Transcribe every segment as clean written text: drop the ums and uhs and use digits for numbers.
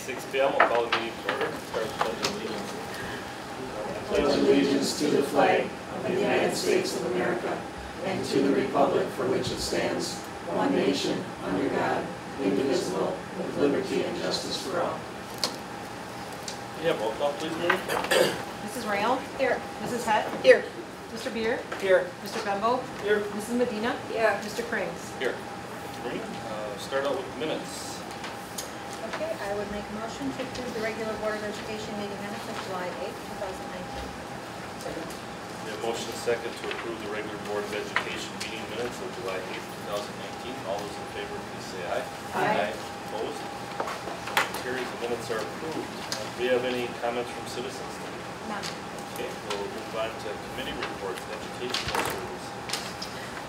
6 p.m. We'll call the meeting to order. Start with pledge of allegiance. Pledge allegiance to the flag of the United States of America and to the republic for which it stands, one nation, under God, indivisible, with liberty and justice for all. Yeah, roll call, please, Mary. Mrs. Rayle? Here. Mrs. Hett? Here. Mr. Beer? Here. Mr. Bembo? Here. Mrs. Medina? Yeah. Mr. Cranes? Here. Maureen, start out with minutes. Okay, I would make a motion to approve the regular Board of Education meeting minutes of July 8th, 2019. Second. We have motion and second to approve the regular Board of Education meeting minutes of July 8th, 2019. All those in favor, please say aye. Aye. Opposed? Carries. The minutes are approved. Do we have any comments from citizens? None. Okay, we'll move on to committee reports, educational services.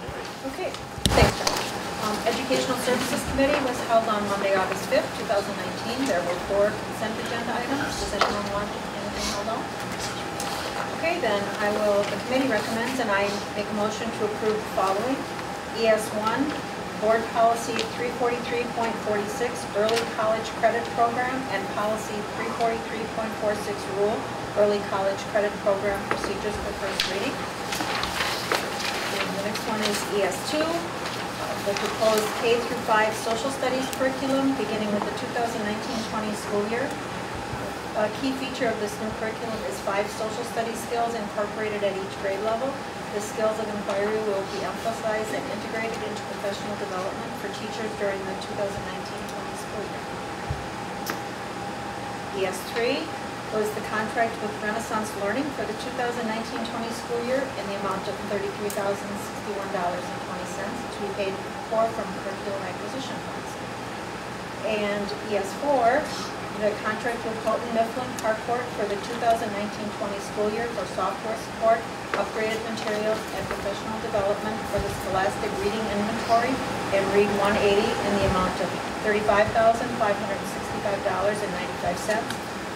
Mary. Okay, thanks, Josh. Educational Services Committee was held on Monday, August 5th, 2019. There were 4 consent agenda items. Does anyone want anything held on? Okay, then the committee recommends and I make a motion to approve the following. ES1, Board Policy 343.46, Early College Credit Program, and Policy 343.46, Rule, Early College Credit Program Procedures for first reading. And the next one is ES2, the proposed K through 5 social studies curriculum beginning with the 2019-20 school year. A key feature of this new curriculum is 5 social studies skills incorporated at each grade level. The skills of inquiry will be emphasized and integrated into professional development for teachers during the 2019-20 school year. ES3 was the contract with Renaissance Learning for the 2019-20 school year in the amount of $33,061.20 to be paid for from curriculum acquisition funds. And ES4, the contract with Houghton Mifflin Harcourt for the 2019-20 school year for software support, upgraded materials, and professional development for the Scholastic Reading Inventory and Read 180 in the amount of $35,565.95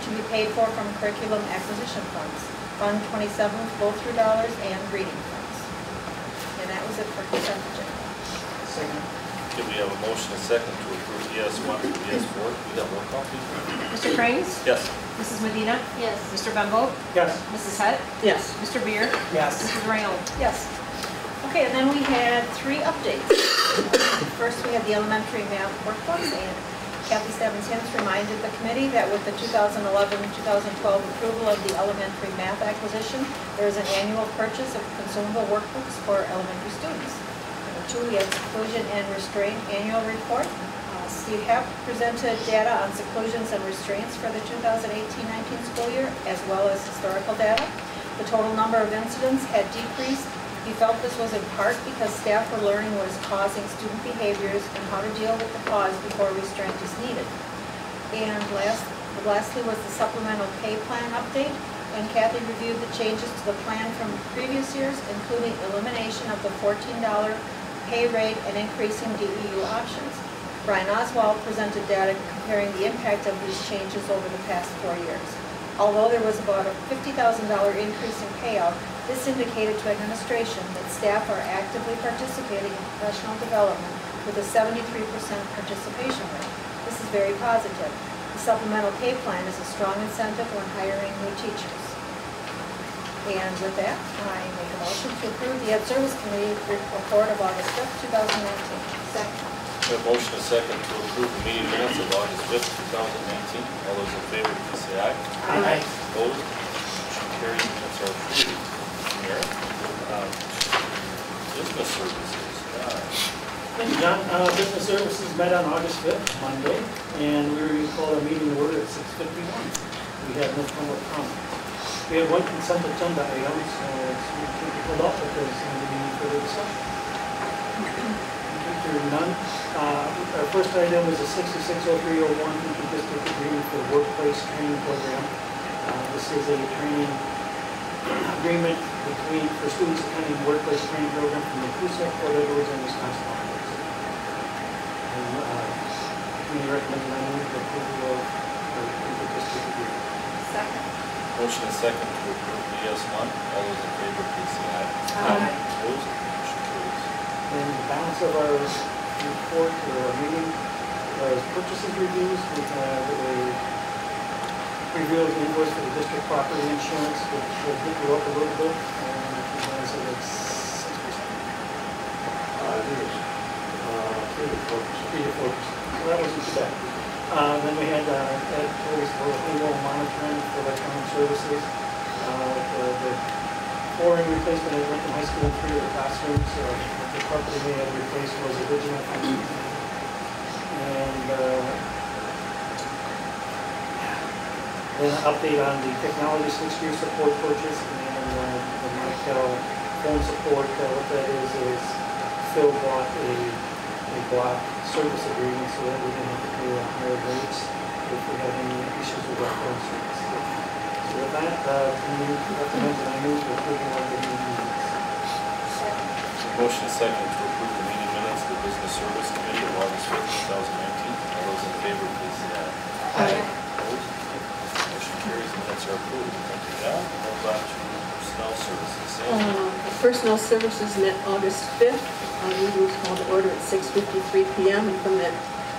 to be paid for from curriculum acquisition funds, Fund 27 flow-through dollars, and reading funds. And that was it for consent agenda. Second. Okay, we have a motion and second to approve ES1 and ES4. We have roll call, please. Mr. Cranes? Yes. Mrs. Medina? Yes. Mr. Bembo? Yes. Mrs. Hett? Yes. Mr. Beer? Yes. Mrs. Rayle? Yes. Okay, and then we had 3 updates. First, we had the elementary math workbooks, and Kathy Stebbins-Hintz reminded the committee that with the 2011-2012 approval of the elementary math acquisition, there is an annual purchase of consumable workbooks for elementary students. Number 2, we had seclusion and restraint annual report. Steve Hepp presented data on seclusions and restraints for the 2018-19 school year, as well as historical data. The total number of incidents had decreased. He felt this was in part because staff were learning what is causing student behaviors and how to deal with the cause before restraint is needed. And lastly was the supplemental pay plan update, and Kathy reviewed the changes to the plan from previous years, including elimination of the $14 pay rate and increasing DEU options. Brian Oswald presented data comparing the impact of these changes over the past 4 years. Although there was about a $50,000 increase in payout, this indicated to administration that staff are actively participating in professional development with a 73% participation rate. This is very positive. The supplemental pay plan is a strong incentive when hiring new teachers. And with that, I make a motion to approve the Ed Service Committee report of August 5th, 2019. Second. We have motion and second to approve the meeting minutes of August 5th, 2019. All those in favor, please say aye. Aye. Opposed? Motion carries. Minutes are approved. Mary, business services. Thank you, John. Business Services met on August 5th, Monday, and we called our meeting to order at 6:51. We had no public comment. We have 1 consent agenda item, so it's going to be pulled up if there's any further discussion. If there are none, our first item is a 660301 interdistrict agreement for the workplace training program. This is a training agreement for students attending the workplace training program from the Coosa, Port Edwards, and Wisconsin University. And committee recommends I move the approval of the interdistrict agreement. Second. Motion and second to approve ES1. All those in favor, please say aye. Aye. Opposed? Motion carries. And the balance of our report or our meeting was purchases reviews. We had a review of the invoice for the district property insurance, which will hit you up a little bit, and you guys said it's 6%. 3 to 4%. So that wasn't too bad. Then we had Ed tools for payroll monitoring for electronic services. The flooring replacement at Lincoln High School, 3 of the classrooms. The carpet we had replaced was original. And then an update on the technology switchgear support purchase and the Mitel phone support. What that is Phil bought a block service agreement so that we can have to pay higher rates if we have any issues with our phone service. So with that, can you recommend that I move to approve of the meeting minutes? Motion is second to approve the meeting minutes of the Business Service Committee of August 5th, 2019. All those in favor, please say aye. Opposed? Motion carries, minutes are approved. Thank you, John. Move on to Personnel Services. Sandy. Personnel Services met August 5th. Meeting was called to order at 6:53 p.m. And from that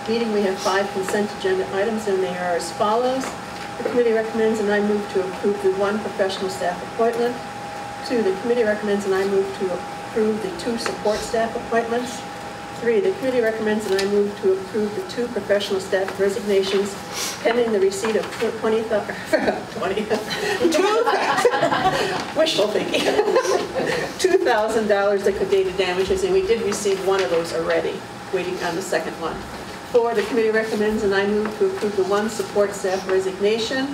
meeting, we have 5 consent agenda items, and they are as follows. The committee recommends and I move to approve the 1 professional staff appointment. 2, the committee recommends and I move to approve the 2 support staff appointments. 3, the committee recommends and I move to approve the 2 professional staff resignations pending the receipt of wishful thinking, $2,000 liquidated damages, and we did receive 1 of those already, waiting on the second one. 4, the committee recommends and I move to approve the 1 support staff resignation.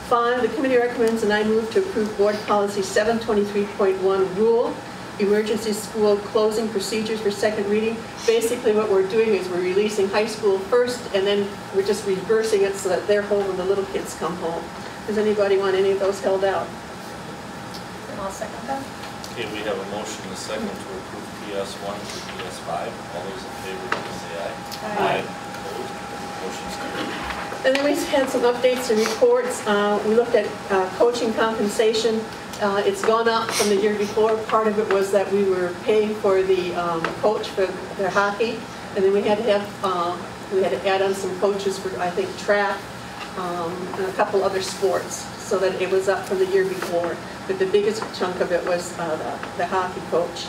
5, the committee recommends and I move to approve Board Policy 723.1 rule, emergency school closing procedures for second reading. Basically what we're doing is we're releasing high school first, and then we're just reversing it so that they're home when the little kids come home. Does anybody want any of those held out? I'll second that. Okay, we have a motion and a second to approve PS1 through PS5. All those in favor, please say aye. Aye. Opposed? Motion's carried. And then we had some updates and reports. We looked at coaching compensation. It's gone up from the year before. Part of it was that we were paying for the coach for their hockey, and then we had to add on some coaches for, I think, track and a couple other sports, so that it was up from the year before. But the biggest chunk of it was the hockey coach.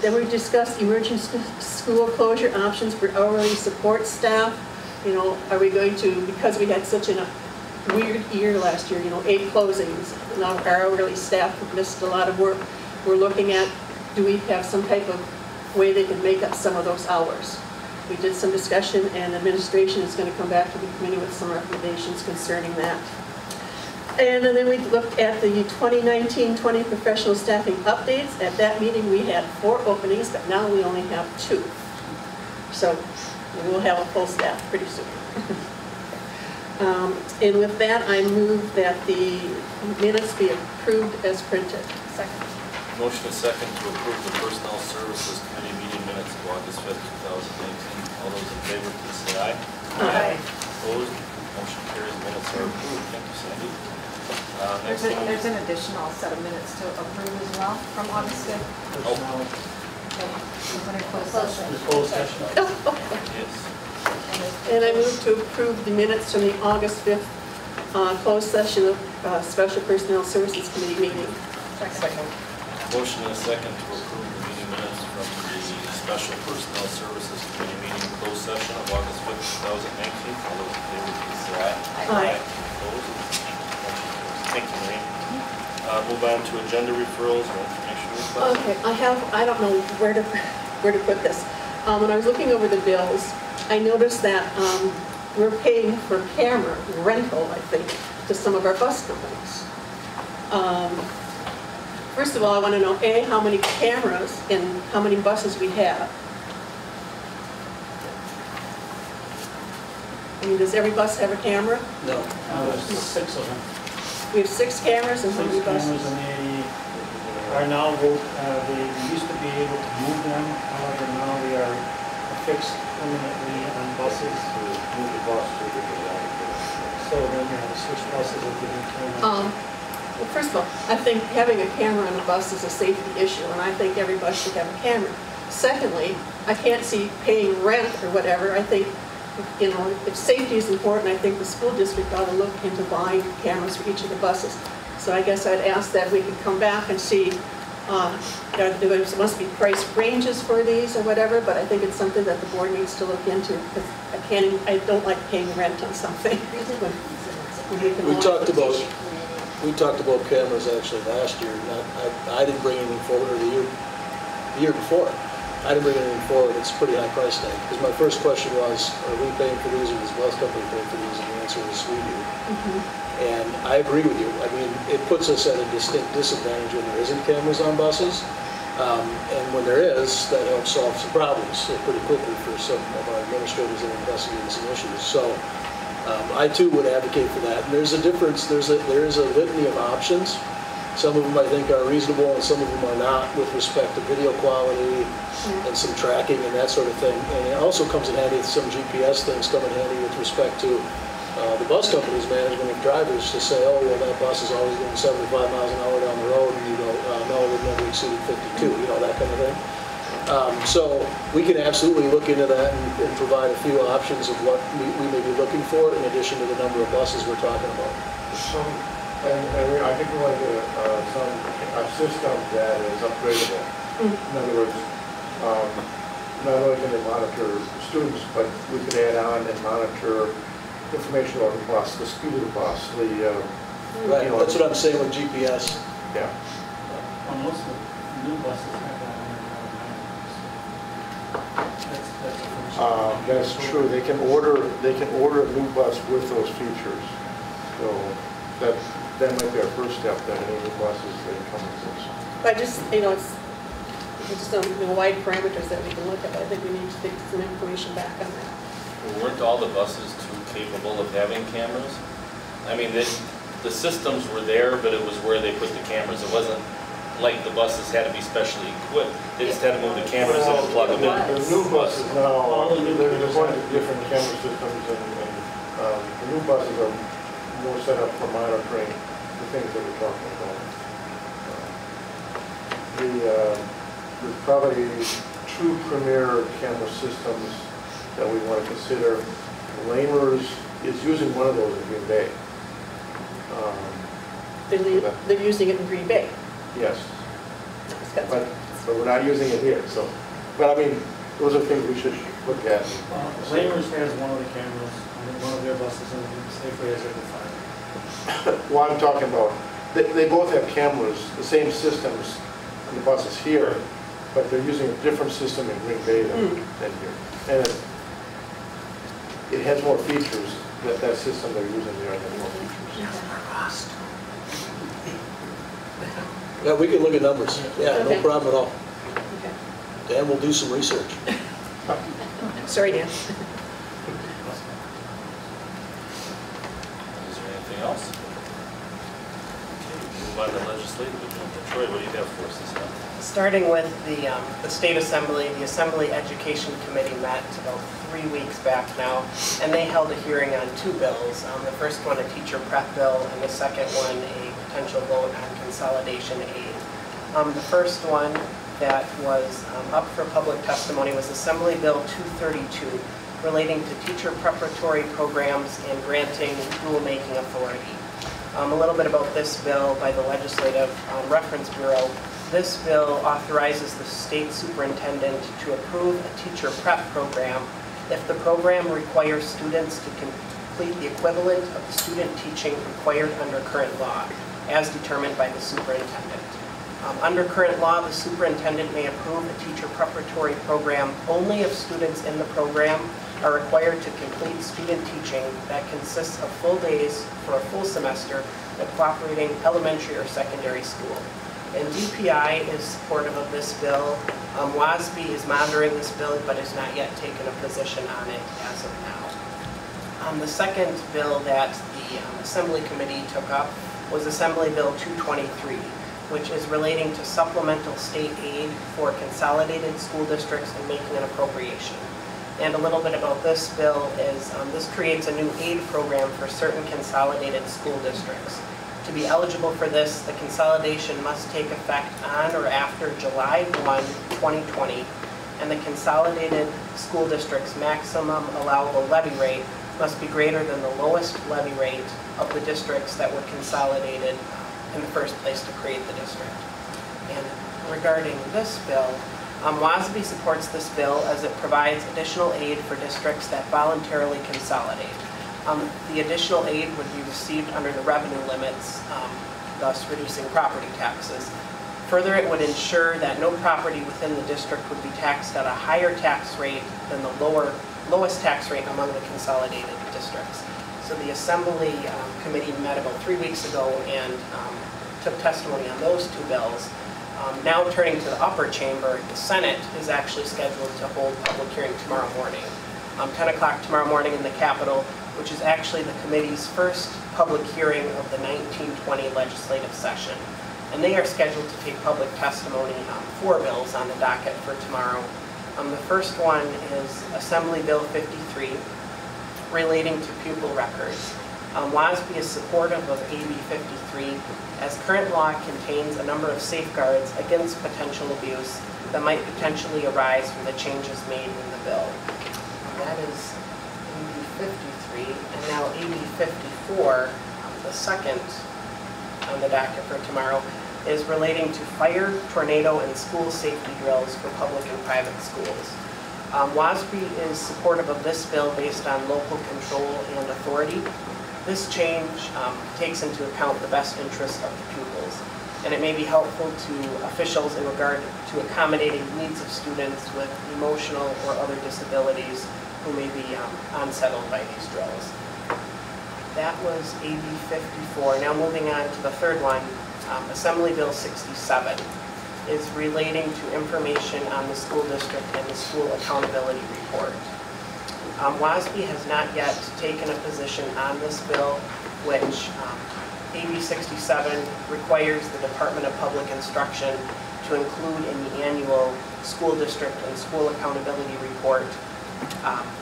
Then we discussed emergency school closure options for hourly support staff. You know, are we going to, because we had such a weird year last year, 8 closings, now our hourly staff missed a lot of work. We're looking at, do we have some type of way they can make up some of those hours? We did some discussion, and administration is going to come back to the committee with some recommendations concerning that. And then we looked at the 2019-20 professional staffing updates. At that meeting, we had 4 openings, but now we only have 2. So we will have a full staff pretty soon. And with that, I move that the minutes be approved as printed. Second. Motion is second to approve the Personnel Services Committee meeting minutes of August 5th, 2019. All those in favor, please say aye. Aye. Opposed? Motion carries. Minutes are approved. Thank you, Sandy. Next one. There's an additional set of minutes to approve as well from August 5th. Personnel, We're going to close session. the closed session. Yes. And I move to approve the minutes from the August 5th closed session of Special Personnel Services Committee meeting. Second. Motion and a second to approve the meeting minutes from the Special Personnel Services Committee meeting closed session of August 5th, 2019. All those in favor, please say aye. Aye. Opposed? Thank you, Maureen. Move on to agenda referrals and information requests. Okay, I don't know where to put this. When I was looking over the bills, I noticed that we're paying for camera rental, I think, to some of our bus companies. First of all, I want to know, A, how many cameras and how many buses we have. I mean, does every bus have a camera? No. There's 6 of them. We have 6 cameras and how 6 many cameras, buses? and they are now, they used to be able to move them, however now they are affixed permanently on buses. Move the bus to the So then you have to switch buses with different cameras. Well, first of all, I think having a camera on a bus is a safety issue, and I think every bus should have a camera. Secondly, I can't see paying rent or whatever. I think you know, if safety is important, I think the school district ought to look into buying cameras for each of the buses. So I guess I'd ask that we could come back and see, there must be price ranges for these or whatever, but I think it's something that the board needs to look into, because I don't like paying rent on something. We talked about cameras actually last year, and I didn't bring anything forward, or the year before. I didn't bring anything forward. It's a pretty high price tag. Because my first question was, are we paying for these, or does bus company pay for these? And the answer is we do. And I agree with you. I mean, it puts us at a distinct disadvantage when there isn't cameras on buses. And when there is, that helps solve some problems pretty quickly for some of our administrators that are investigating some issues. So I too would advocate for that. And there's a difference. There is a litany of options. Some of them I think are reasonable, and some of them are not, with respect to video quality and some tracking and that sort of thing. And it also comes in handy, some GPS things come in handy with respect to the bus company's management of drivers to say, oh, well, that bus is always going 75 miles an hour down the road, and you go, no, we've never exceeded 52, you know, that kind of thing. So we can absolutely look into that and provide a few options of what we may be looking for, in addition to the number of buses we're talking about. I think we want to get a system that is upgradable. In other words, not only can they monitor students, but we could add on and monitor information on the bus, the speed of the bus, Right, that's what I'm saying with GPS. Yeah. On most of the new buses have that on their That's true. They can order a new bus with those features. So that might be our first step. Then any new buses that come with this. But just, you know, it's just some wide parameters that we can look at. I think we need to take some information back on that. Weren't all the buses too capable of having cameras? I mean, the systems were there, but it was where they put the cameras. It wasn't like the buses had to be specially equipped. They just had to move the cameras in and plug them in. The new buses now, they're going to different camera systems, and the new buses are more set up for monitoring the things that we're talking about. There's probably two premier camera systems that we want to consider. Lamers is using one of those in Green Bay. They're using it in Green Bay. Yes. But we're not using it here, so. But I mean, those are things we should look at. Lamers has one of the cameras on one of their buses, and Safeway has every 5. Well, I'm talking about, they both have cameras, the same systems on the buses here, but they're using a different system in Green Bay than here. And it has more features, that system they're using there has more features. Yeah, we can look at numbers. Yeah, Okay. no problem at all. Okay. Dan will do some research. Sorry, Dan. Is there anything else? Okay, move on to legislative agenda. Troy, what do you have for us this time? Starting with the State Assembly, the Assembly Education Committee met about 3 weeks back now, and they held a hearing on 2 bills. The first one, a teacher prep bill, and the second one, a potential vote on consolidation aid. The first one that was up for public testimony was Assembly Bill 232, relating to teacher preparatory programs and granting rulemaking authority. A little bit about this bill by the Legislative Reference Bureau. This bill authorizes the state superintendent to approve a teacher prep program if the program requires students to complete the equivalent of the student teaching required under current law, as determined by the superintendent. Under current law, the superintendent may approve a teacher preparatory program only if students in the program are required to complete student teaching that consists of full days for a full semester at cooperating elementary or secondary school. And DPI is supportive of this bill. WASB is monitoring this bill, but has not yet taken a position on it as of now. The second bill that the Assembly Committee took up was Assembly Bill 223, which is relating to supplemental state aid for consolidated school districts and making an appropriation. And a little bit about this bill is this creates a new aid program for certain consolidated school districts. To be eligible for this, the consolidation must take effect on or after July 1, 2020, and the consolidated school district's maximum allowable levy rate must be greater than the lowest levy rate of the districts that were consolidated in the first place to create the district. And regarding this bill, WASB supports this bill as it provides additional aid for districts that voluntarily consolidate. The additional aid would be received under the revenue limits, thus reducing property taxes. Further, it would ensure that no property within the district would be taxed at a higher tax rate than the lowest tax rate among the consolidated districts. So the Assembly Committee met about 3 weeks ago and took testimony on those two bills. Now turning to the upper chamber, the Senate is actually scheduled to hold public hearing tomorrow morning. 10 o'clock tomorrow morning in the Capitol, which is actually the committee's first public hearing of the 1920 legislative session. And they are scheduled to take public testimony on 4 bills on the docket for tomorrow. The first one is Assembly Bill 53, relating to pupil records. WASB is supportive of AB 53 as current law contains a number of safeguards against potential abuse that might potentially arise from the changes made in the bill. That is AB 53, and now AB 54, the second on the docket for tomorrow, is relating to fire, tornado, and school safety drills for public and private schools. WASB is supportive of this bill based on local control and authority. This change takes into account the best interests of the pupils, and it may be helpful to officials in regard to accommodating needs of students with emotional or other disabilities who may be unsettled by these drills. That was AB 54. Now moving on to the third one, Assembly Bill 67 is relating to information on the school district and the school accountability report. WASB has not yet taken a position on this bill, which AB 67 requires the Department of Public Instruction to include in the annual school district and school accountability report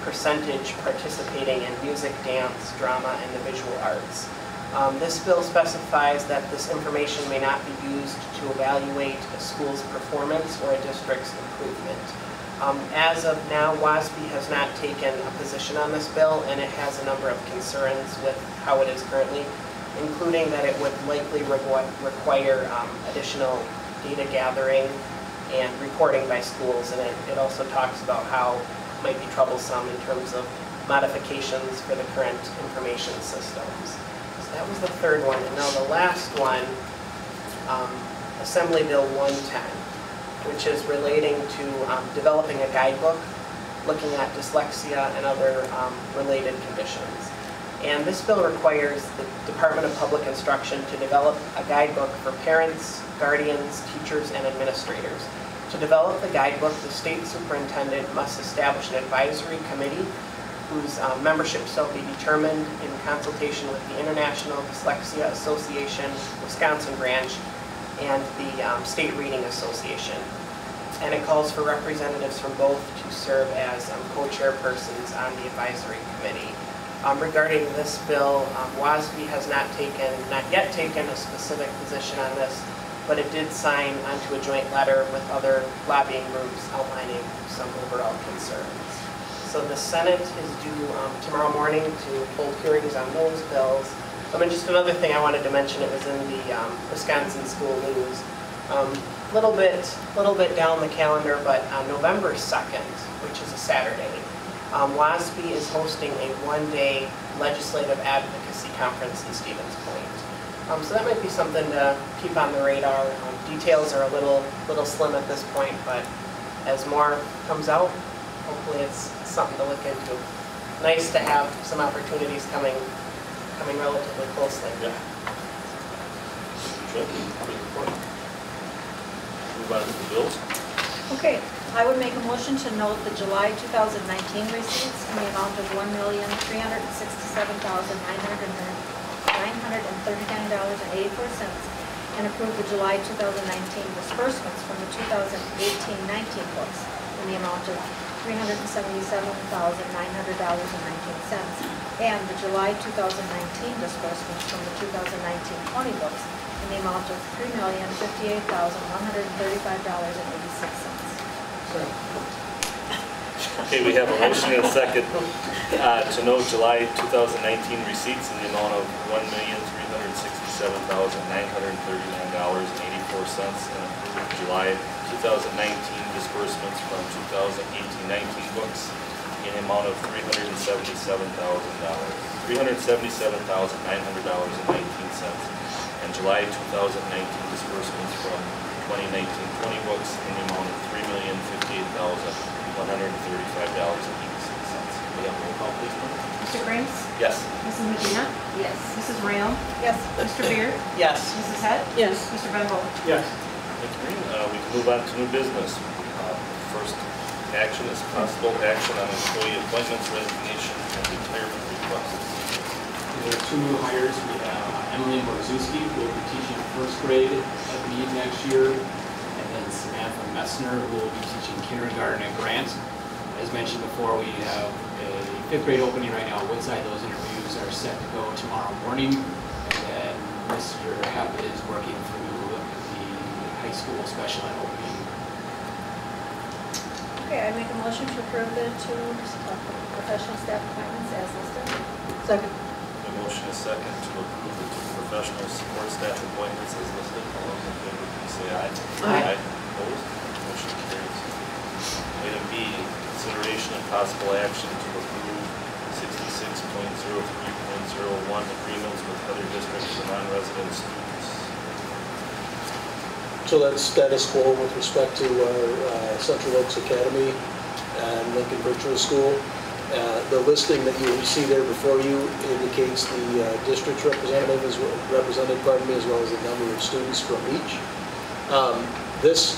percentage participating in music, dance, drama, and the visual arts. This bill specifies that this information may not be used to evaluate a school's performance or a district's improvement. As of now, WASB has not taken a position on this bill, and it has a number of concerns with how it is currently, including that it would likely require additional data gathering and reporting by schools, and it also talks about how it might be troublesome in terms of modifications for the current information systems. So that was the third one, and now the last one, Assembly Bill 110, which is relating to developing a guidebook looking at dyslexia and other related conditions. And this bill requires the Department of Public Instruction to develop a guidebook for parents, guardians, teachers, and administrators. To develop the guidebook, the state superintendent must establish an advisory committee whose membership shall be determined in consultation with the International Dyslexia Association, Wisconsin branch, and the State Reading Association. And it calls for representatives from both to serve as co-chairpersons on the advisory committee. Regarding this bill, WASB has not yet taken a specific position on this, but it did sign onto a joint letter with other lobbying groups outlining some overall concerns. So the Senate is due tomorrow morning to hold hearings on those bills. And just another thing I wanted to mention, it was in the Wisconsin School News. Little bit down the calendar, but on November 2nd, which is a Saturday, WASB is hosting a one-day legislative advocacy conference in Stevens Point. So that might be something to keep on the radar. Details are a little slim at this point, but as more comes out, hopefully it's something to look into. Nice to have some opportunities coming relatively closely. Yeah. Good report. Move on to the bills. Okay, I would make a motion to note the July 2019 receipts in the amount of $1,367,939.84 and approve the July 2019 disbursements from the 2018-19 books in the amount of $377,900.19 and the July 2019 disbursements from the 2019-20 books in the amount of $3,058,135.86. Okay, we have a motion and a second to note July 2019 receipts in the amount of $1,367,939.84 and approve July 2019 disbursements from 2018-19 books in the amount of $377,900.19 and July 2019 disbursements from 2019-20 books in the amount of $3,058,135.86. We have a roll call, please, Mike? Mr. Griggs? Yes. Mrs. Medina? Yes. Mrs. Raum? Yes. Mr. Beard? Yes. Mrs. Head? Yes. Mr. Benville? Yes. Thank you. We can move on to new business. First action is possible action on employee appointments, resignation, and retirement requests. There are two new hires. We have Emily Borzuski, who will be teaching first grade at Meade next year, and then Samantha Messner, who will be teaching kindergarten at Grant. As mentioned before, we have a fifth grade opening right now at Woodside. Those interviews are set to go tomorrow morning, and then Mr. Hepp is working through the high school special ed opening. Okay, I make a motion to approve the two professional staff appointments as listed. Second. A motion is second to approve the two professional support staff appointments as listed. All those in favor, please say aye. Aye. Opposed? Motion carries. Item B, consideration and possible action to approve 66.03.01 agreements with other districts for non-resident students. So that's status quo with respect to our Central Oaks Academy and Lincoln Virtual School. The listing that you see there before you indicates the district's representative as well, as well as the number of students from each. This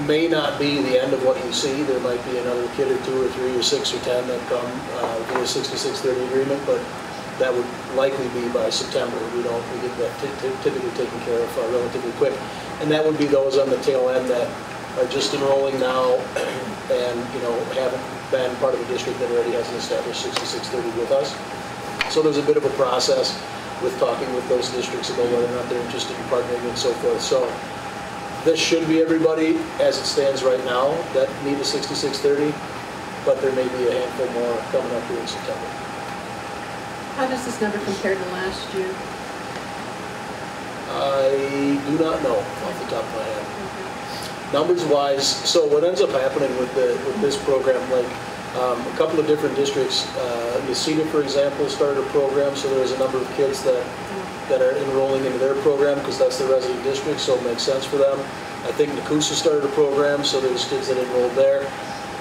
may not be the end of what you see. There might be another kid or two or three or six or 10 that come via 6630 agreement, but that would likely be by September. We get that typically taken care of relatively quick. And that would be those on the tail end that are just enrolling now and haven't been part of a district that already has an established 6630 with us. So there's a bit of a process with talking with those districts about whether or not they're interested in partnering and so forth. So this should be everybody as it stands right now that need a 6630, but there may be a handful more coming up here in September. How does this number compare to last year? I do not know off the top of my head. Numbers wise, so what ends up happening with this program, like a couple of different districts, Necedah, for example, started a program, so there's a number of kids that are enrolling into their program because that's the resident district, so it makes sense for them. I think Nakusa started a program, so there's kids that enrolled there.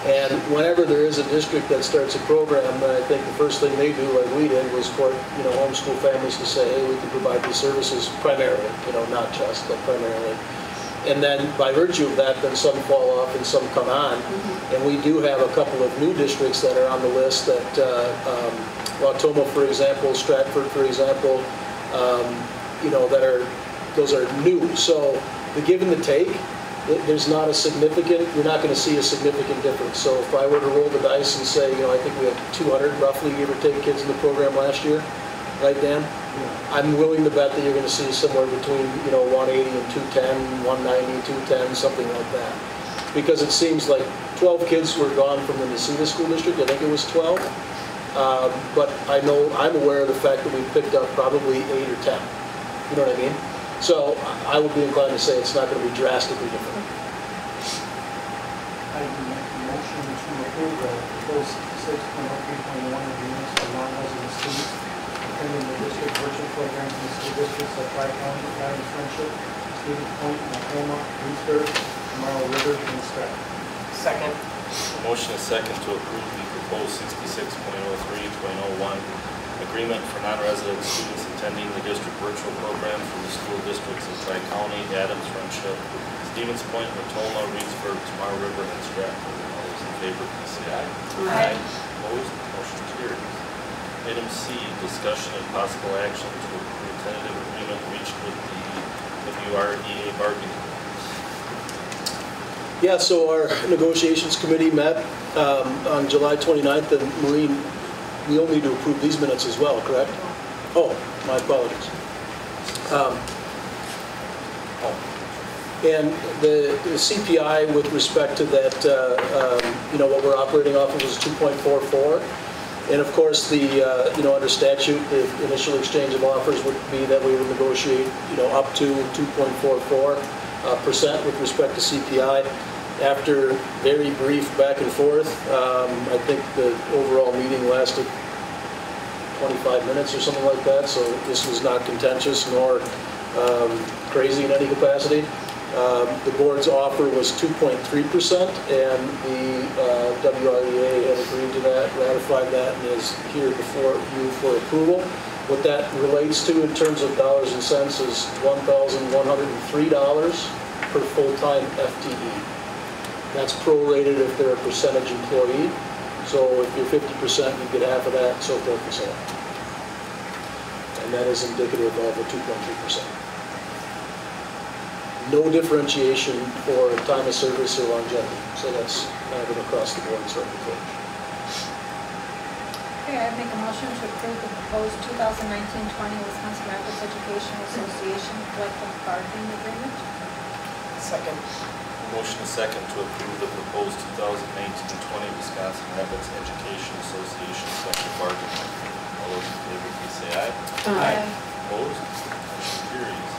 And whenever there is a district that starts a program, then I think the first thing they do, like we did, was court, homeschool families to say, hey, we can provide these services primarily, not just, but primarily. And then by virtue of that, then some fall off and some come on. And we do have a couple of new districts that are on the list that, Wautoma, for example, Stratford, for example, those are new. So the give and the take, there's not a significant, you're not going to see a significant difference. So if I were to roll the dice and say, I think we had 200 roughly, give or take, kids in the program last year, right, Dan? I'm willing to bet that you're going to see somewhere between, 180 and 210, 190, 210, something like that. Because it seems like 12 kids were gone from the Necedah School District. I think it was 12. But I'm aware of the fact that we picked up probably 8 or 10. You know what I mean? So I would be inclined to say it's not going to be drastically different. I make a motion to approve the proposed 66.03.1 agreements for non-resident students attending the district virtual programs in the school districts of Tri-County, Adams Friendship, Stevens Point, Nakoma, Leesburg, Marl River, and Stratford. Second. A motion is second to approve the proposed 66.03.01 agreement for non-resident students attending the district virtual program from the school districts of Tri-County, Adams Friendship, Stevens Point, Wautoma, Reedsburg, Marl River, and Stratford. All those in favor, please say aye. Aye. Opposed? Motion carries. Item C, discussion and possible action to approve tentative agreement reached with the WREA bargaining groups. Yeah, so our negotiations committee met on July 29th, and Maureen, we all need to approve these minutes as well, correct? Oh, my apologies. And the CPI with respect to that, what we're operating off of is 2.44. And of course, under statute, the initial exchange of offers would be that we would negotiate, up to 2.44% with respect to CPI. After very brief back and forth, I think the overall meeting lasted 25 minutes or something like that, so this was not contentious nor crazy in any capacity. The board's offer was 2.3%, and the WREA had agreed to that, ratified that, and is here before you for approval. What that relates to in terms of dollars and cents is $1,103 per full-time FTE. That's prorated if they're a percentage employee. So if you're 50%, you get half of that, so forth and so on. And that is indicative of a 2.3%. No differentiation for time of service or longevity. So that's kind of an across-the-board sort of approach. Okay, I make a motion to approve the proposed 2019-20 Wisconsin Rapids Education Association collective bargaining agreement. Second. Motion is second to approve the proposed 2019-20 Wisconsin Rapids Education Association collective bargaining agreement. All those in favor, please say aye. Aye. Opposed? Motion carries.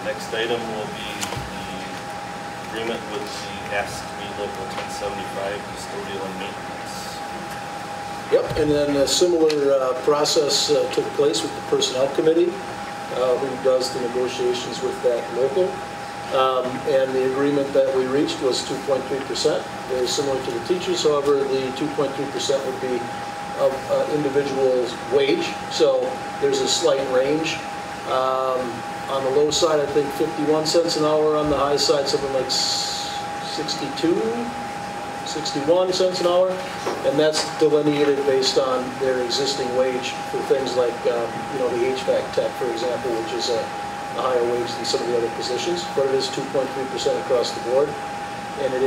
Next item will be the agreement with the AFSCME Local 1075 custodial and maintenance. Yep, and then a similar process took place with the Personnel Committee, who does the negotiations with that local. And the agreement that we reached was 2.3%, very similar to the teachers. However, the 2.3% would be of individual's wage, so there's a slight range. On the low side, I think 51 cents an hour. On the high side, something like 61 cents an hour. And that's delineated based on their existing wage for things like, the HVAC tech, for example, which is a higher wage than some of the other positions. But it is 2.3% across the board. And it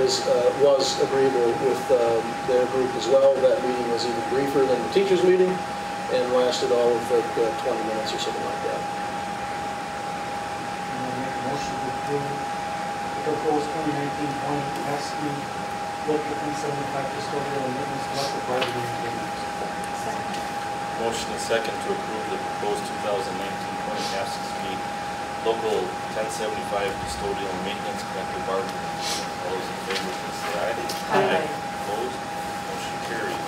was agreeable with their group as well. That meeting was even briefer than the teachers' meeting and lasted all of 20 minutes or something like that. Motion to approve the proposed 2019-20 AFSCME Local 1075 custodial and maintenance collective bargaining agreement. Second. Motion is second to approve the proposed 2019-20 AFSCME Local 1075 custodial and maintenance collective bargaining agreement. All those in favor, please say aye. Aye. Opposed? Motion carries.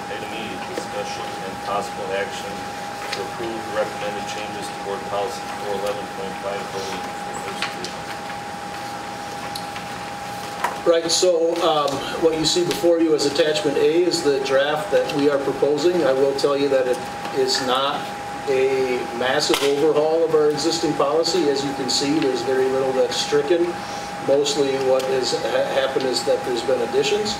Item E, discussion and possible action to approve the recommended changes to board policy 411.5 bullying for first reading. Right, so what you see before you as attachment A is the draft that we are proposing. I will tell you that it is not a massive overhaul of our existing policy. As you can see, there's very little that's stricken. Mostly what has happened is that there's been additions.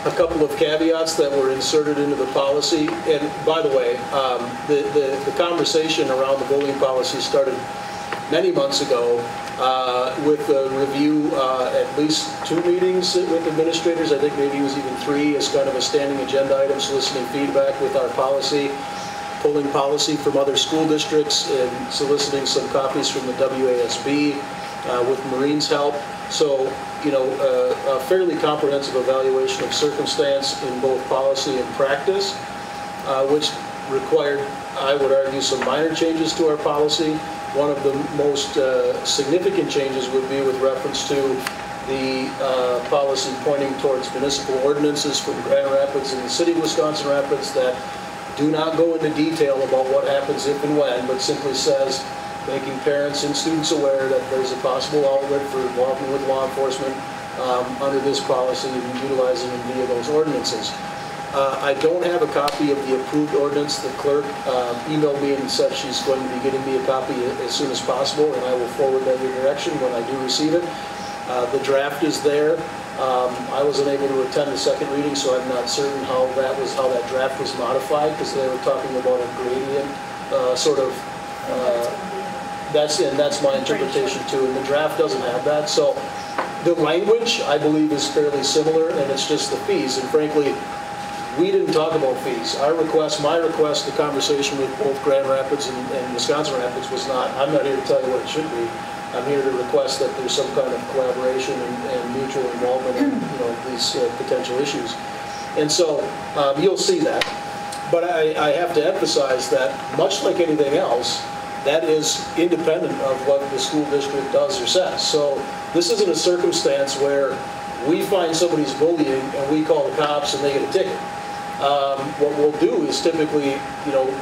A couple of caveats that were inserted into the policy. And by the way, the conversation around the bullying policy started many months ago with a review, at least 2 meetings with administrators. I think maybe it was even 3 as kind of a standing agenda item, soliciting feedback with our policy, pulling policy from other school districts, and soliciting some copies from the WASB with Maureen's help. So, a fairly comprehensive evaluation of circumstance in both policy and practice, which required, I would argue, some minor changes to our policy. One of the most significant changes would be with reference to the policy pointing towards municipal ordinances from Grand Rapids and the city of Wisconsin Rapids that do not go into detail about what happens if and when, but simply says making parents and students aware that there's a possible outlet for involvement with law enforcement under this policy and utilizing them via those ordinances. I don't have a copy of the approved ordinance. The clerk emailed me and said she's going to be getting me a copy as soon as possible, and I will forward that your direction when I do receive it. The draft is there. I wasn't able to attend the second reading, so I'm not certain how that draft was modified, because they were talking about a gradient that's my interpretation too, and the draft doesn't have that. So the language, I believe, is fairly similar, and it's just the fees. And frankly, we didn't talk about fees. My request, the conversation with both Grand Rapids and Wisconsin Rapids was not, I'm not here to tell you what it should be. I'm here to request that there's some kind of collaboration and mutual involvement in, these potential issues. And so you'll see that. But I have to emphasize that much like anything else, that is independent of what the school district does or says. So this isn't a circumstance where we find somebody's bullying and we call the cops and they get a ticket. What we'll do is typically,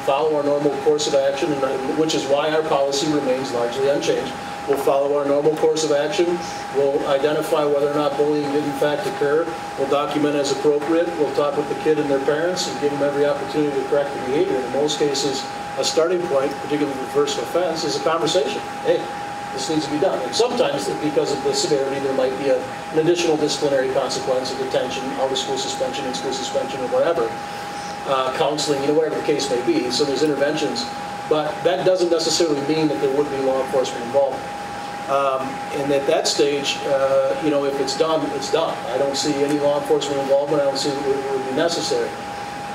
follow our normal course of action, which is why our policy remains largely unchanged. We'll follow our normal course of action. We'll identify whether or not bullying did in fact occur. We'll document as appropriate. We'll talk with the kid and their parents and give them every opportunity to correct the behavior. In most cases, a starting point, particularly with first offense, is a conversation. Hey, this needs to be done. And sometimes, because of the severity, there might be an additional disciplinary consequence, a detention, out of school suspension, in school suspension, or whatever, counseling, whatever the case may be. So there's interventions. But that doesn't necessarily mean that there would be law enforcement involvement. And at that stage, if it's done, it's done. I don't see any law enforcement involvement. I don't see that it would be necessary.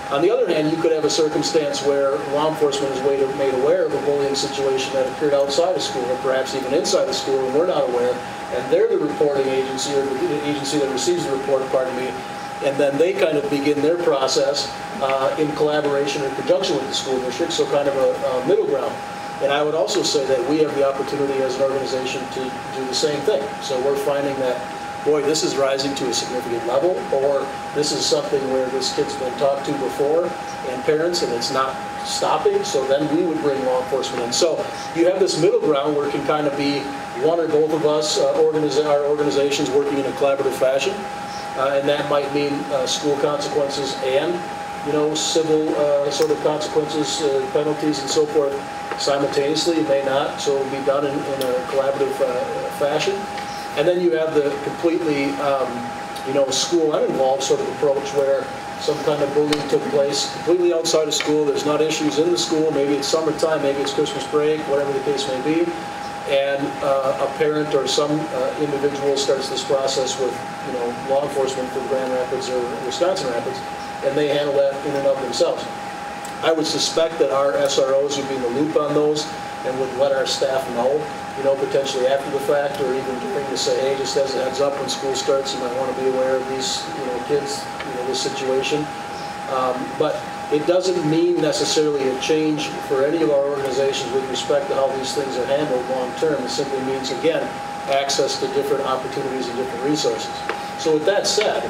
On the other hand, you could have a circumstance where law enforcement is made aware of a bullying situation that occurred outside of school, or perhaps even inside of school, and we're not aware, and they're the reporting agency, or the agency that receives the report, and then they kind of begin their process in collaboration or conjunction with the school district, so kind of a middle ground. And I would also say that we have the opportunity as an organization to do the same thing. So we're finding that, boy, this is rising to a significant level, or this is something where this kid's been talked to before, and parents, and it's not stopping, so then we would bring law enforcement in. So you have this middle ground where it can kind of be one or both of us, our organizations working in a collaborative fashion, and that might mean school consequences and, civil sort of consequences, penalties and so forth simultaneously. It may not, so it will be done in a collaborative fashion. And then you have the completely, school uninvolved sort of approach where some kind of bullying took place completely outside of school. There's not issues in the school. Maybe it's summertime, maybe it's Christmas break, whatever the case may be. And a parent or some individual starts this process with, law enforcement for Grand Rapids or Wisconsin Rapids, and they handle that in and of themselves. I would suspect that our SROs would be in the loop on those and would let our staff know, potentially after the fact, or even during to say, hey, just as a heads up, when school starts, you might want to be aware of these, kids, this situation. But it doesn't mean necessarily a change for any of our organizations with respect to how these things are handled long term. It simply means, again, access to different opportunities and different resources. So with that said,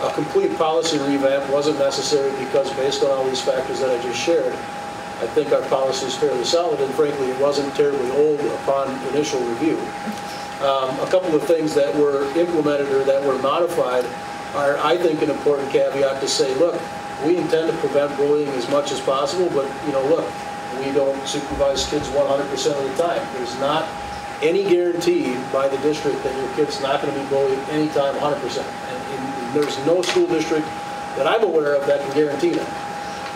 a complete policy revamp wasn't necessary because based on all these factors that I just shared, I think our policy is fairly solid, and frankly, it wasn't terribly old upon initial review. A couple of things that were implemented or that were modified are, I think, an important caveat to say, look, we intend to prevent bullying as much as possible, but, look, we don't supervise kids 100% of the time. There's not any guarantee by the district that your kid's not going to be bullied anytime 100%. And there's no school district that I'm aware of that can guarantee that.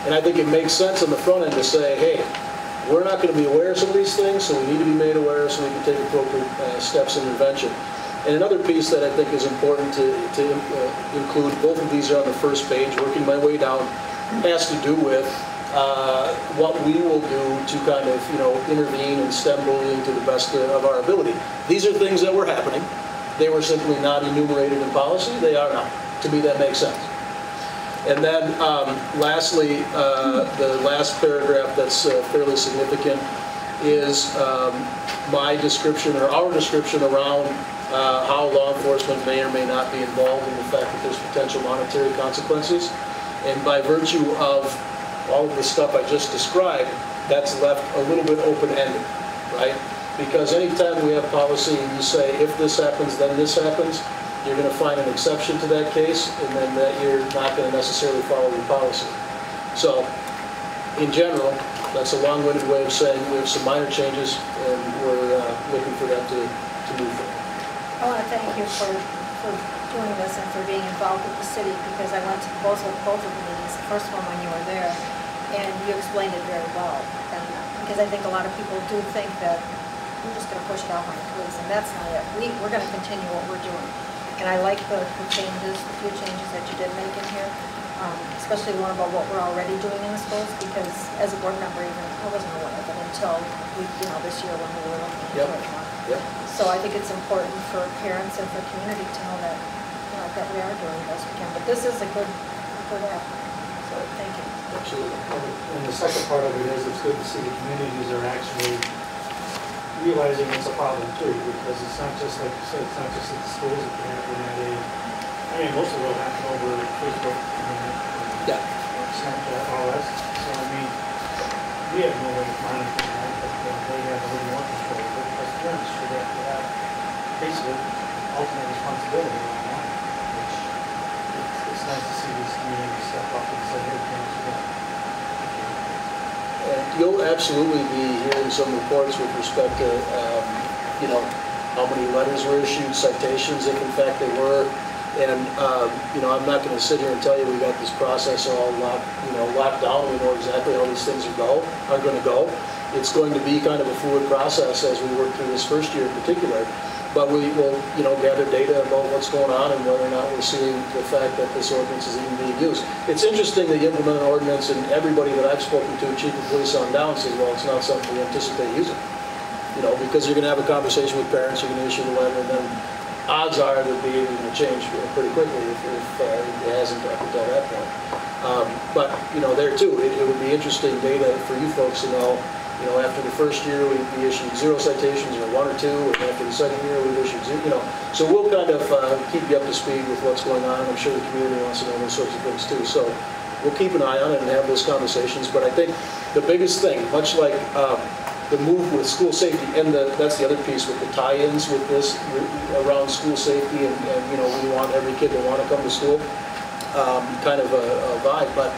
And I think it makes sense on the front end to say, hey, we're not going to be aware of some of these things, so we need to be made aware so we can take appropriate steps in intervention. And another piece that I think is important to include, both of these are on the first page, working my way down, has to do with what we will do to kind of, intervene and stem bullying to the best of our ability. These are things that were happening. They were simply not enumerated in policy. They are now. To me, that makes sense. And then lastly, the last paragraph that's fairly significant is my description or our description around how law enforcement may or may not be involved in the fact that there's potential monetary consequences. And by virtue of all of the stuff I just described, that's left a little bit open-ended, right? Because anytime we have policy and you say, if this happens, then this happens, you're going to find an exception to that case, and then that you're not going to necessarily follow the policy. So, in general, that's a long-winded way of saying we have some minor changes, and we're looking for that to move forward. I want to thank you for doing this and for being involved with the city, because I went to both of the meetings, the first one when you were there, and you explained it very well. And because I think a lot of people do think that we're just going to push it off on the police, and that's not it. We're going to continue what we're doing. And I like the changes, the few changes that you did make in here. especially learn about what we're already doing in the schools, because as a board member, even I wasn't aware of it until this year when we were looking into Yep. it more. Yep. So I think it's important for parents and for community to know that, that we are doing the best we can. But this is a good app. So thank you. Absolutely. And the second part of it is it's good to see the communities are actually realizing it's a problem too, because it's not just like you said, it's not just at the schools, it can happen at most of it will happen over Facebook, Yeah. Snapchat, all that. So we have no way of monitoring that, but they have a little more control. But as parents should have to have basically ultimate responsibility on that, which it's nice to see these communities step up and say, hey, parents, you got it. And you'll absolutely be hearing some reports with respect to, how many letters were issued, citations, if in fact they were. And, I'm not going to sit here and tell you we got this process all locked down. We know exactly how these things are going to go. It's going to be kind of a fluid process as we work through this first year in particular. But we will, gather data about what's going on and whether or not we're seeing the fact that this ordinance is even being used. It's interesting that you implement an ordinance and everybody that I've spoken to, chief of police on down, says, well, it's not something we anticipate using. Because you're going to have a conversation with parents, you're going to issue the letter, and then odds are that the behavior is going to change pretty quickly if it hasn't up until that point. But, there too, it would be interesting data for you folks to know. After the first year, we issued 0 citations, or 1 or 2, and after the second year, we've issued 0, So we'll kind of keep you up to speed with what's going on, and I'm sure the community wants to know those sorts of things too. So we'll keep an eye on it and have those conversations. But I think the biggest thing, much like the move with school safety, and that's the other piece with the tie-ins with this around school safety, and we want every kid to want to come to school, kind of a vibe. But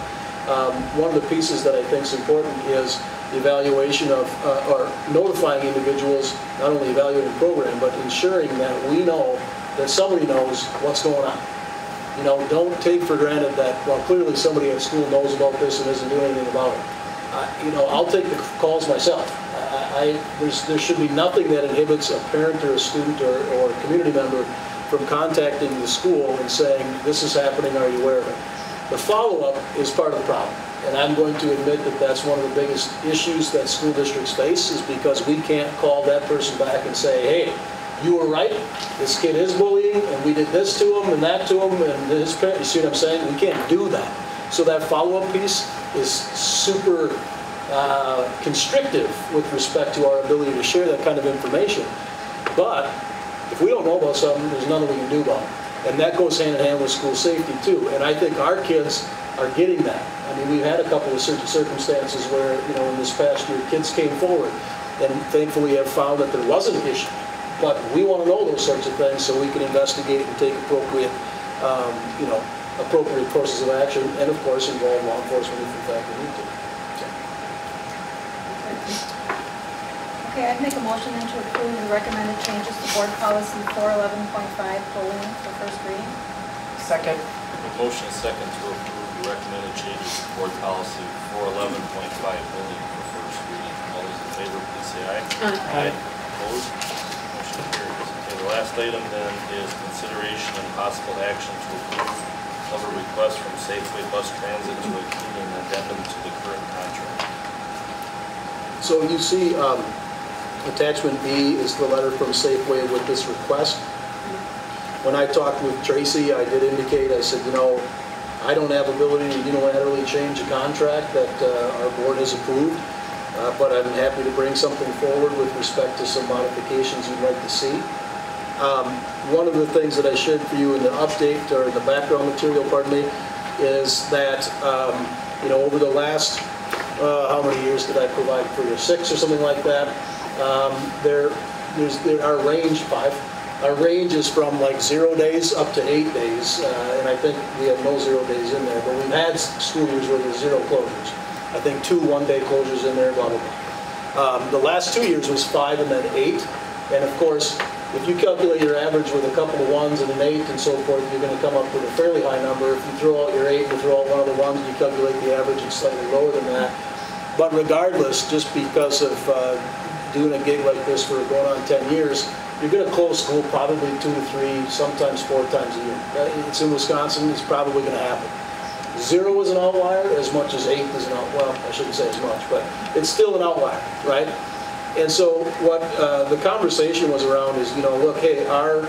one of the pieces that I think is important is the evaluation of, or notifying individuals, not only evaluating the program, but ensuring that we know that somebody knows what's going on. Don't take for granted that, well, clearly somebody at school knows about this and isn't doing anything about it. I'll take the calls myself. There should be nothing that inhibits a parent or a student or a community member from contacting the school and saying, this is happening, are you aware of it? The follow-up is part of the problem. And I'm going to admit that that's one of the biggest issues that school districts face, is because we can't call that person back and say, hey, you were right, this kid is bullying, and we did this to him and that to him, and his parent, you see what I'm saying? We can't do that. So that follow-up piece is super constrictive with respect to our ability to share that kind of information. But if we don't know about something, there's nothing we can do about it. And that goes hand in hand with school safety too. And I think our kids are getting that. We've had a couple of circumstances where, in this past year, kids came forward and thankfully have found that there was an issue. But we want to know those sorts of things so we can investigate and take appropriate, appropriate courses of action, and of course involve law enforcement if in fact we need to. Okay, I'd make a motion then to approve the recommended changes to board policy 411.5, bullying, for first reading. Second. A motion and second to approve the recommended changes to board policy 411.5, bullying, for first reading. All those in favor, please say aye. Aye. Opposed? Motion carries. Okay, the last item then is consideration and possible action to approve of a request from Safeway Bus Transit to include an addendum to the current contract. So you see, attachment B is the letter from Safeway with this request. When I talked with Tracy, I did indicate, I said, I don't have ability to unilaterally change a contract that our board has approved, but I'm happy to bring something forward with respect to some modifications you'd like to see. One of the things that I shared for you in the update, or the background material, pardon me, is that, over the last, how many years did I provide for you? 6 or something like that. Our range, 5. Our range is from like 0 days up to 8 days, and I think we have no 0 days in there, but we've had school years where there's 0 closures. I think 2 one-day closures in there, blah, blah, blah. The last 2 years was 5 and then 8, and of course, if you calculate your average with a couple of 1s and an 8 and so forth, you're going to come up with a fairly high number. If you throw out your 8 and you throw out one of the 1s and you calculate the average, it's slightly lower than that. But regardless, just because of doing a gig like this for going on 10 years, you're going to close school probably 2 to 3, sometimes 4 times a year. It's in Wisconsin, it's probably going to happen. 0 is an outlier as much as 8 is an outlier. Well, I shouldn't say as much, but it's still an outlier, right? And so what the conversation was around is, you know, look, hey, our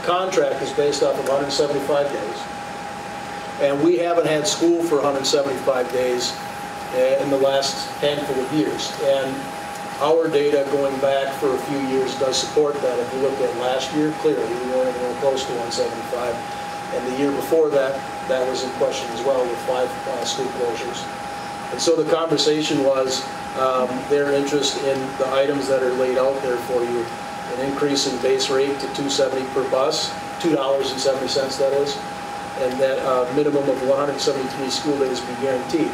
contract is based off of 175 days, and we haven't had school for 175 days in the last handful of years. And our data going back for a few years does support that. If you look at last year, clearly we weren't even close to 175. And the year before that, that was in question as well with 5 school closures. And so the conversation was their interest in the items that are laid out there for you. An increase in base rate to $2.70 per bus, $2.70 that is, and that minimum of 173 school days be guaranteed.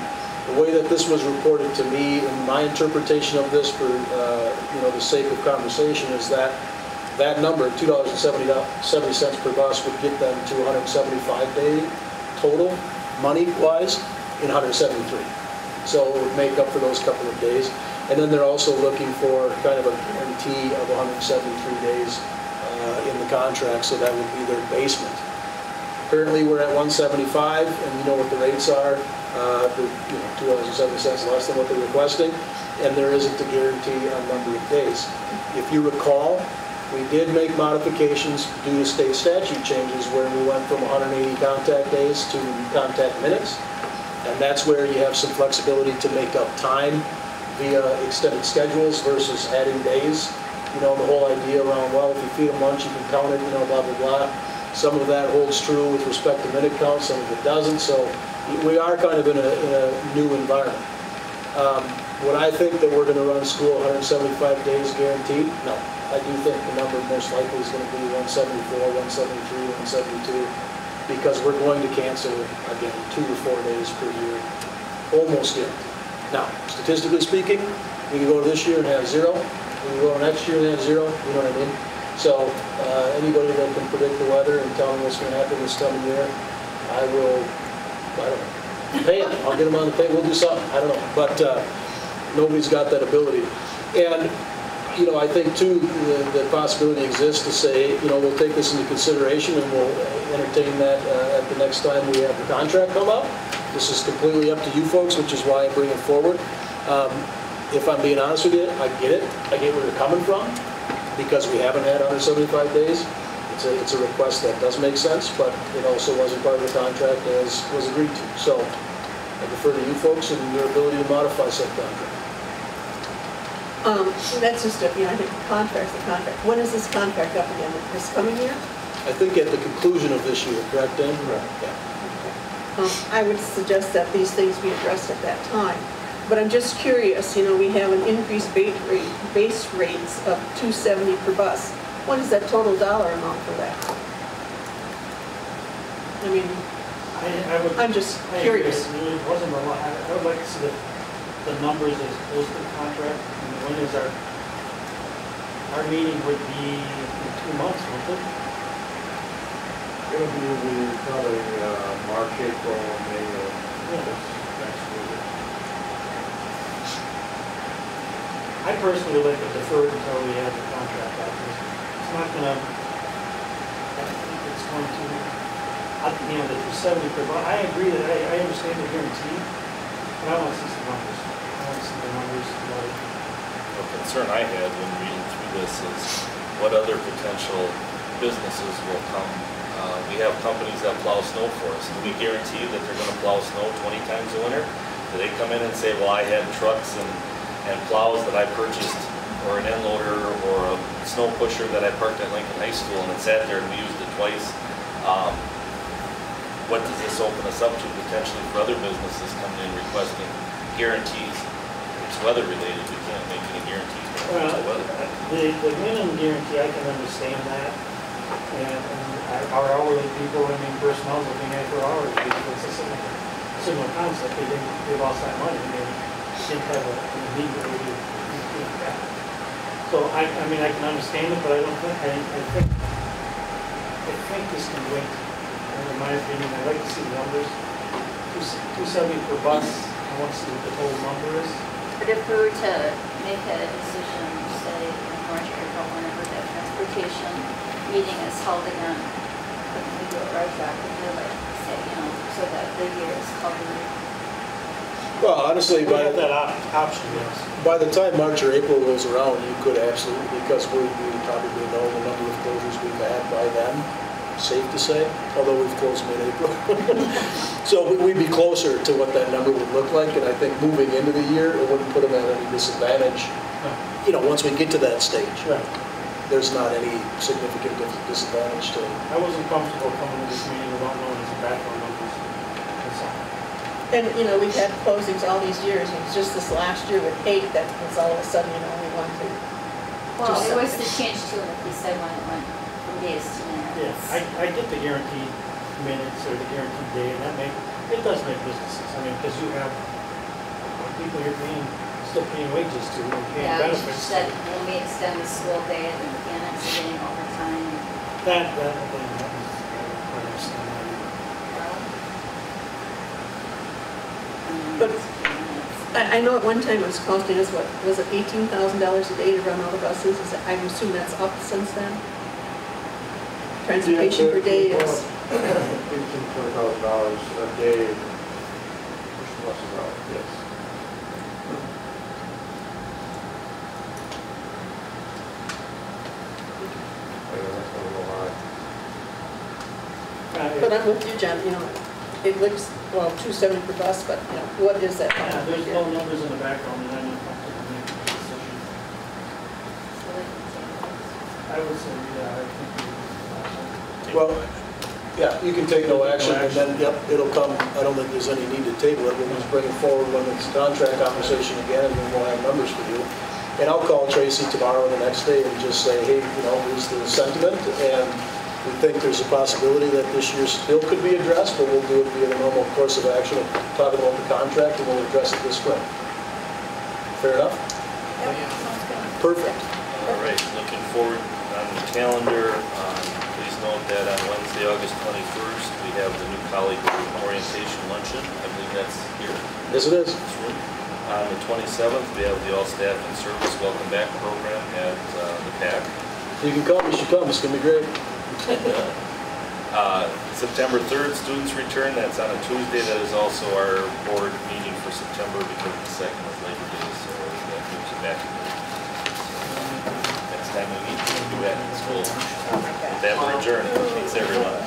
The way that this was reported to me, and my interpretation of this for the sake of conversation, is that that number, $2.70 per bus, would get them to 175-day total, money-wise, in 173. So it would make up for those couple of days. And then they're also looking for kind of a guarantee of 173 days in the contract, so that would be their basement. Currently, we're at 175, and you know what the rates are. $2.70 less than what they're requesting, and there isn't a guarantee on number of days. If you recall, we did make modifications due to state statute changes where we went from 180 contact days to contact minutes, and that's where you have some flexibility to make up time via extended schedules versus adding days. You know, the whole idea around, well, if you feed them lunch, you can count it, you know, blah, blah, blah. Some of that holds true with respect to minute count, some of it doesn't, so we are kind of in a new environment. Would I think that we're going to run school 175 days guaranteed? No. I do think the number most likely is going to be 174, 173, 172, because we're going to cancel, again, 2 to 4 days per year, almost guaranteed. Now, statistically speaking, we can go to this year and have 0. We can go next year and have 0, you know what I mean? So anybody that can predict the weather and tell me what's going to happen this coming year, I don't know, pay them. I'll get them on the pay. We'll do something. I don't know. But nobody's got that ability. And, you know, I think, too, the possibility exists to say, you know, we'll take this into consideration and we'll entertain that at the next time we have the contract come up. This is completely up to you folks, which is why I bring it forward. If I'm being honest with you, I get it. I get where you're coming from, because we haven't had 175 days. It's a request that does make sense, but it also wasn't part of the contract as was agreed to. So I defer to you folks and your ability to modify said contract. That's just, I think the contract's the contract. When is this contract up again? This coming year? I think at the conclusion of this year, correct, Dan? Correct. Yeah. I would suggest that these things be addressed at that time. But I'm just curious, you know, we have an increased base rates of $2.70 per bus. What is that total dollar amount for that? I mean, I'm just curious. It wasn't a lot. I would like to see the numbers as opposed to the contract. And when is our meeting would be in 2 months, won't it? It'll be probably March, April, May of next year. I personally would like to defer it until we have the contract out. It's not going to, I think it's going to, you know, the 270 per bus. I agree that I understand the guarantee, but I want to see some numbers. I want to see the numbers. The concern I had when reading through this is what other potential businesses will come. We have companies that plow snow for us. Do we guarantee that they're going to plow snow 20 times a winter? Do they come in and say, well, I had trucks and plows that I purchased, or an end loader, or a snow pusher that I parked at Lincoln High School and it sat there and we used it twice? What does this open us up to potentially for other businesses coming in requesting guarantees? It's weather related, we can't make any guarantees. Well, the minimum guarantee, I can understand that. And our hourly people, I mean, personnel looking at for hours, because it's a similar concept. They lost that money and they didn't have an immediate way to get back. So I mean, I can understand it, but I don't think, I think this can wait. In my opinion, I'd like to see the numbers. 270 per bus, I want to see what the total number is. But if we were to make a decision, say in March or April, whenever the transportation meeting is held again, couldn't we do it retroactively, like say, you know, so so that the year is covered. Well, honestly, We have that option, yes. by the time March or April rolls around, you could absolutely, because we probably know the number of closures we've had by then, safe to say, although we've closed mid-April. So we'd be closer to what that number would look like, and I think moving into the year, it wouldn't put them at any disadvantage. You know, once we get to that stage, Right. there's not any significant disadvantage to it. I wasn't comfortable coming to this meeting without knowing the background numbers. That's all. And, you know, we've had closings all these years, and it's just this last year with 8 that was all of a sudden, you know, we want to. Well, Just it was something. the change too, like we said, when it went from days to Yeah, minutes. I get the guaranteed minutes or the guaranteed day, and it does make businesses. I mean, because you have people you're still paying wages to and paying Yeah, you benefits. said when we extend the school day, the mechanics are getting overtime. That thing, that was, I understand that. But I know at one time it was costing us, what, was it $18,000 a day to run all the buses? I assume that's up since then? Transportation per day is, $18,000, $20,000 a day, pushing buses out, yes. I know that's not a lot. but I'm with you, John, you know, it looks, well, $270 per bus, but, you know, what is that? Yeah, there's no numbers in the background, and I'm not comfortable making a decision. So we can take those. I would say, yeah, I think we. Well, yeah, you can take no action, and then, yep, it'll come, I don't think there's any need to table it, we'll just bring it forward when it's contract conversation again, and then we'll have numbers for you. And I'll call Tracy tomorrow or the next day and just say, hey, you know, here's the sentiment, and we think there's a possibility that this year's bill could be addressed, but we'll do it via the normal course of action of talking about the contract, and we'll address it this spring. Fair enough? Yep, sounds good. Perfect. All right, looking forward on the calendar, please note that on Wednesday, August 21st, we have the new colleague orientation luncheon. I believe that's here. Yes, it is. This room. On the 27th, we have the All Staff and Service Welcome Back program at the PAC. You can come, you should come, it's gonna be great. September 3rd, students return. That's on a Tuesday. That is also our board meeting for September because the 2nd is Labor Day, so that moves it back. So, next time we meet, we'll do that in school. With that, we're adjourned. Thanks, everyone.